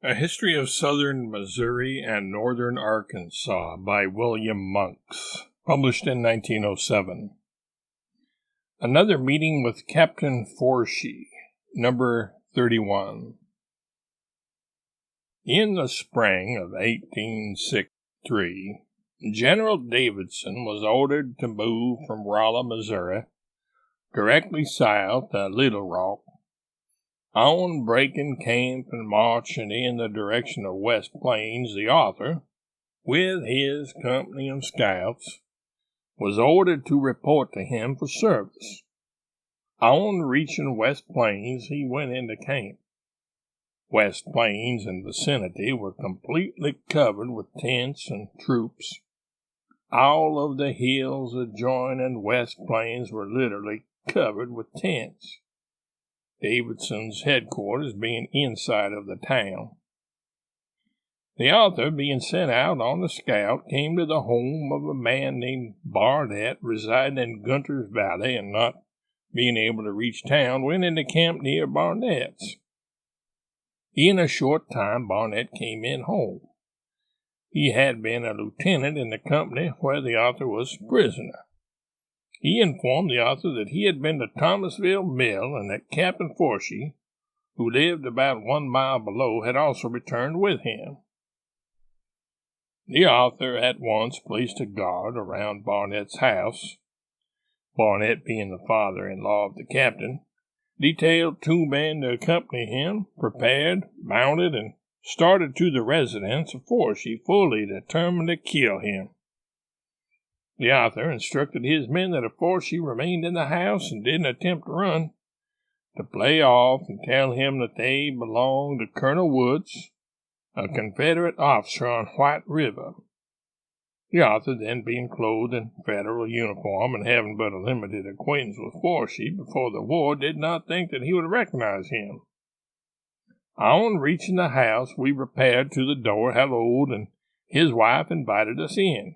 A History of Southern Missouri and Northern Arkansas by William Monks, published in 1907. Another Meeting with Captain Forshee, number 31. In the spring of 1863, General Davidson was ordered to move from Rolla, Missouri, directly south of Little Rock, on breaking camp and marching in the direction of West Plains. The author, with his company of scouts, was ordered to report to him for service. On reaching West Plains, he went into camp. West Plains and vicinity were completely covered with tents and troops. All of the hills adjoining West Plains were literally covered with tents, Davidson's headquarters being inside of the town. The author, being sent out on the scout, came to the home of a man named Barnett, residing in Gunter's Valley, and not being able to reach town, went into camp near Barnett's. In a short time, Barnett came in home. He had been a lieutenant in the company where the author was prisoner. He informed the author that he had been to Thomasville Mill and that Captain Forshee, who lived about 1 mile below, had also returned with him. The author at once placed a guard around Barnett's house. Barnett, being the father-in-law of the captain, detailed 2 men to accompany him, prepared, mounted, and started to the residence of Forshee, fully determined to kill him. The author instructed his men that if Forshee remained in the house and didn't attempt to run, to play off and tell him that they belonged to Colonel Woods, a Confederate officer on White River. The author, then being clothed in Federal uniform and having but a limited acquaintance with Forshee before the war, did not think that he would recognize him. On reaching the house, we repaired to the door, hallooed, and his wife invited us in.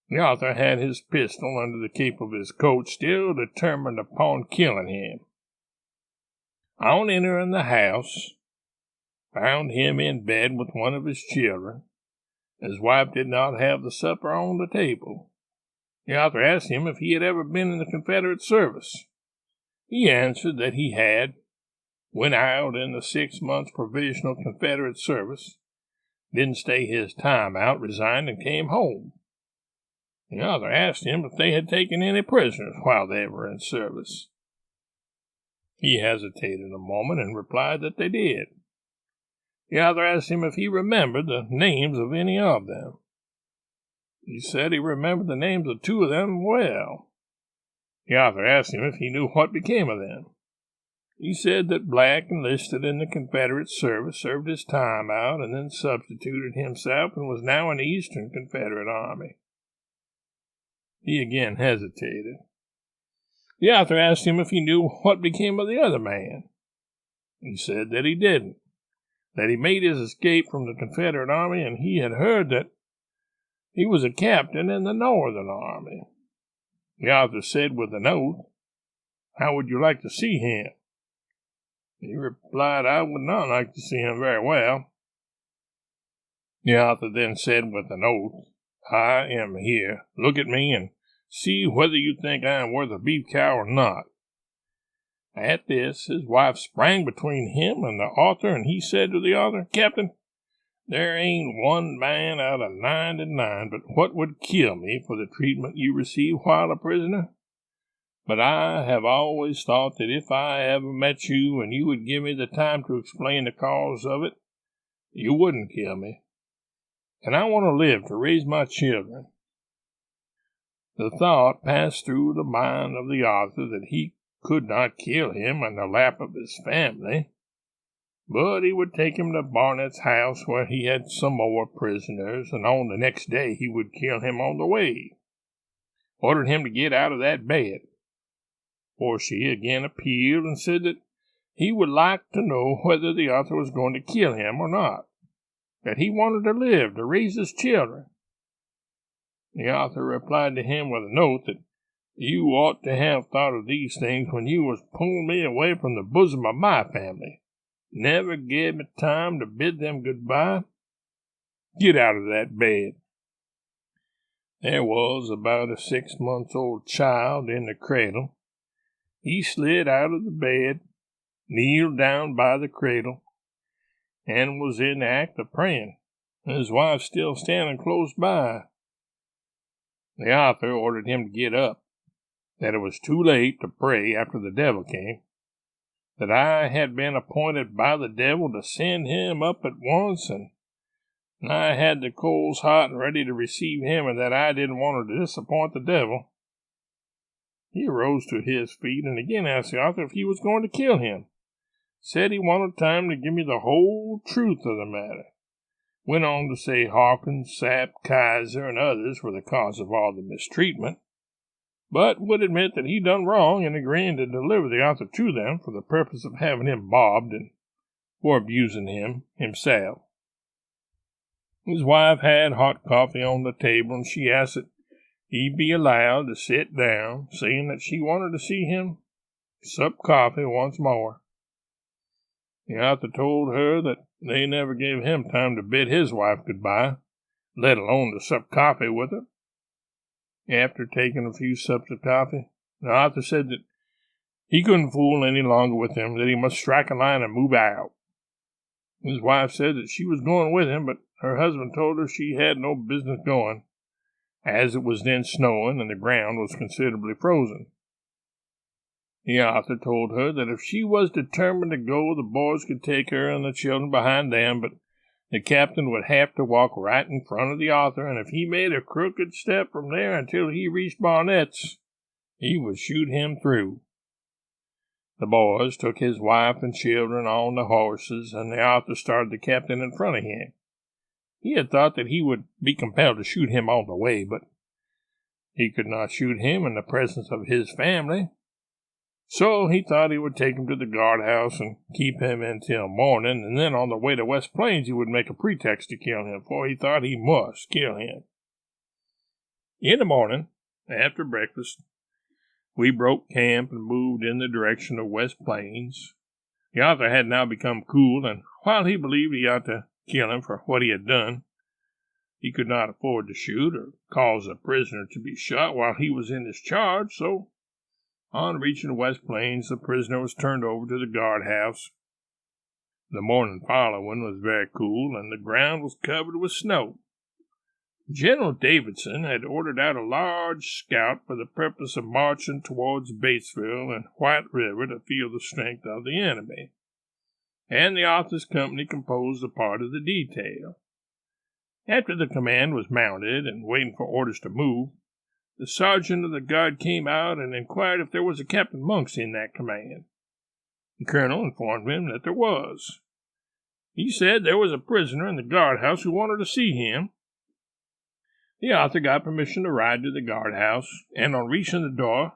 The author had his pistol under the cape of his coat, still determined upon killing him. On entering the house, found him in bed with one of his children. His wife did not have the supper on the table. The author asked him if he had ever been in the Confederate service. He answered that he had, went out in the 6 months provisional Confederate service, didn't stay his time out, resigned, and came home. The author asked him if they had taken any prisoners while they were in service. He hesitated a moment and replied that they did. The author asked him if he remembered the names of any of them. He said he remembered the names of 2 of them well. The author asked him if he knew what became of them. He said that Black enlisted in the Confederate service, served his time out, and then substituted himself and was now in the Eastern Confederate Army. He again hesitated. The author asked him if he knew what became of the other man. He said that he didn't, that he made his escape from the Confederate Army, and he had heard that he was a captain in the Northern Army. The author said with an oath, "How would you like to see him?" He replied, "I would not like to see him very well." The author then said with an oath, "I am here. Look at me and see whether you think I am worth a beef cow or not." At this, his wife sprang between him and the author, and he said to the author, "Captain, there ain't 1 man out of 99 but what would kill me for the treatment you received while a prisoner. But I have always thought that if I ever met you and you would give me the time to explain the cause of it, you wouldn't kill me. And I want to live to raise my children." The thought passed through the mind of the author that he could not kill him in the lap of his family, but he would take him to Barnett's house where he had some more prisoners, and on the next day he would kill him on the way. Ordered him to get out of that bed. Forshee again appealed and said that he would like to know whether the author was going to kill him or not, that he wanted to live to raise his children. The author replied to him with a note that you ought to have thought of these things when you was pulling me away from the bosom of my family. never gave me time to bid them goodbye. Get out of that bed." There was about a 6-month-old child in the cradle. He slid out of the bed, kneeled down by the cradle, and was in the act of praying, his wife still standing close by. The author ordered him to get up, that it was too late to pray after the devil came, that I had been appointed by the devil to send him up at once, and I had the coals hot and ready to receive him, and that I didn't want to disappoint the devil. He arose to his feet and again asked the author if he was going to kill him. Said he wanted time to give me the whole truth of the matter. Went on to say Hawkins, Sapp, Kaiser, and others were the cause of all the mistreatment, but would admit that he done wrong in agreeing to deliver the author to them for the purpose of having him bobbed and for abusing him himself. His wife had hot coffee on the table, and she asked that he be allowed to sit down, saying that she wanted to see him sup coffee once more. The author told her that they never gave him time to bid his wife goodbye, let alone to sup coffee with her. After taking a few sups of coffee, the author said that he couldn't fool any longer with him, that he must strike a line and move out. His wife said that she was going with him, but her husband told her she had no business going, as it was then snowing and the ground was considerably frozen. The author told her that if she was determined to go, the boys could take her and the children behind them, but the captain would have to walk right in front of the author, and if he made a crooked step from there until he reached Barnett's, he would shoot him through. The boys took his wife and children on the horses, and the author started the captain in front of him. He had thought that he would be compelled to shoot him all the way, but he could not shoot him in the presence of his family. So he thought he would take him to the guardhouse and keep him until morning, and then on the way to West Plains he would make a pretext to kill him, for he thought he must kill him. In the morning, after breakfast, we broke camp and moved in the direction of West Plains. The author had now become cool, and while he believed he ought to kill him for what he had done, he could not afford to shoot or cause a prisoner to be shot while he was in his charge, so on reaching West Plains, the prisoner was turned over to the guardhouse. The morning following was very cool, and the ground was covered with snow. General Davidson had ordered out a large scout for the purpose of marching towards Batesville and White River to feel the strength of the enemy, and the author's company composed a part of the detail. After the command was mounted and waiting for orders to move, the sergeant of the guard came out and inquired if there was a Captain Monks in that command. The colonel informed him that there was. He said there was a prisoner in the guardhouse who wanted to see him. The author got permission to ride to the guardhouse, and on reaching the door,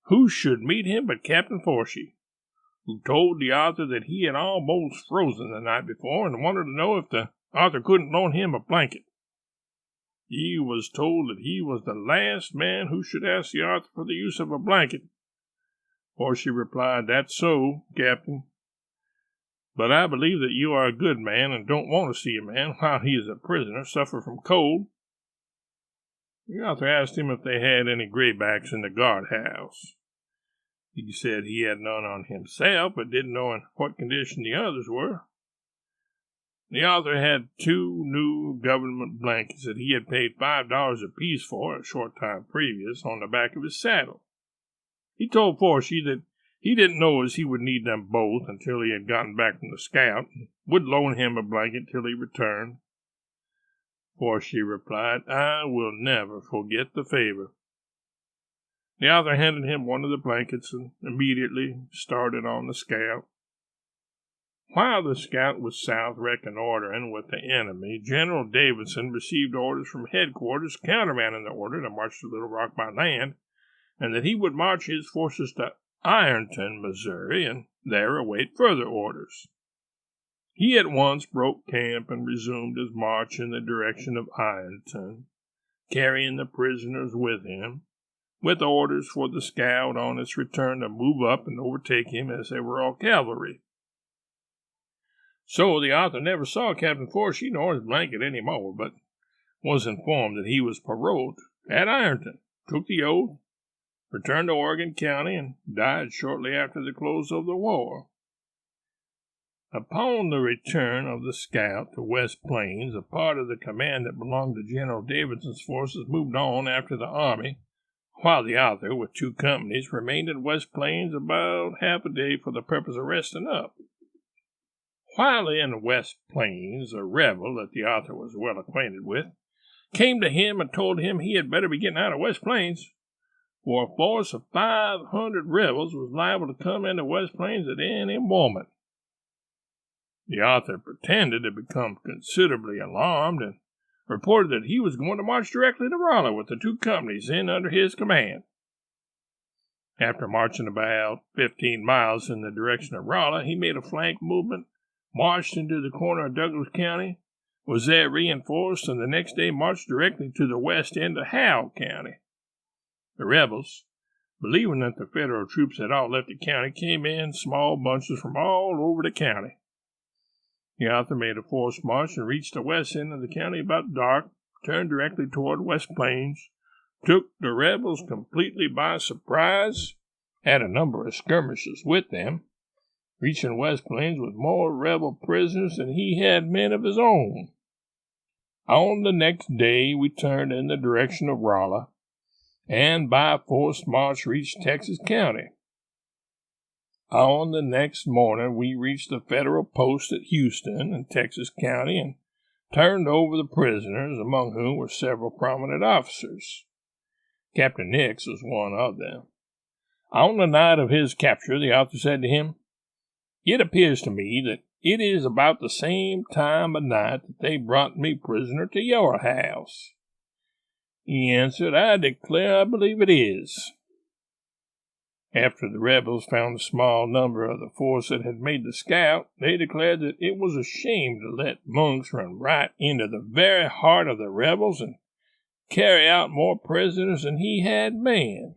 who should meet him but Captain Forshee, who told the author that he had almost frozen the night before and wanted to know if the author couldn't loan him a blanket. He was told that he was the last man who should ask the author for the use of a blanket. Forshee replied, "That's so, Captain, but I believe that you are a good man and don't want to see a man, while he is a prisoner, suffer from cold." The author asked him if they had any graybacks in the guardhouse. He said he had none on himself, but didn't know in what condition the others were. The author had 2 new government blankets that he had paid $5 apiece for a short time previous on the back of his saddle. He told Forshee that he didn't know as he would need them both until he had gotten back from the scout, and would loan him a blanket till he returned. Forshee replied, "I will never forget the favor." The author handed him one of the blankets and immediately started on the scout. While the scout was south reconnoitering with the enemy, General Davidson received orders from headquarters countermanding the order to march to Little Rock by land, and that he would march his forces to Ironton, Missouri, and there await further orders. He at once broke camp and resumed his march in the direction of Ironton, carrying the prisoners with him, with orders for the scout on its return to move up and overtake him as they were all cavalry. So the author never saw Captain Forshee nor his blanket any more, but was informed that he was paroled at Ironton, took the oath, returned to Oregon County, and died shortly after the close of the war. Upon the return of the scout to West Plains, a part of the command that belonged to General Davidson's forces moved on after the army, while the author, with 2 companies, remained at West Plains about half a day for the purpose of resting up. While in West Plains, a rebel that the author was well acquainted with came to him and told him he had better be getting out of West Plains, for a force of 500 rebels was liable to come into West Plains at any moment. The author pretended to become considerably alarmed and reported that he was going to march directly to Raleigh with the 2 companies in under his command. After marching about 15 miles in the direction of Raleigh, he made a flank movement, marched into the corner of Douglas County, was there reinforced, and the next day marched directly to the west end of Howe County. The rebels, believing that the Federal troops had all left the county, came in small bunches from all over the county. The author made a forced march and reached the west end of the county about dark, turned directly toward West Plains, took the rebels completely by surprise, had a number of skirmishers with them, reaching West Plains with more rebel prisoners than he had men of his own. On the next day we turned in the direction of Raleigh, and by forced march reached Texas County. On the next morning, we reached the Federal post at Houston in Texas County and turned over the prisoners, among whom were several prominent officers. Captain Nix was one of them. On the night of his capture, the author said to him, "It appears to me that it is about the same time of night that they brought me prisoner to your house." He answered, "I declare I believe it is." After the rebels found a small number of the force that had made the scout, they declared that it was a shame to let Monks run right into the very heart of the rebels and carry out more prisoners than he had men.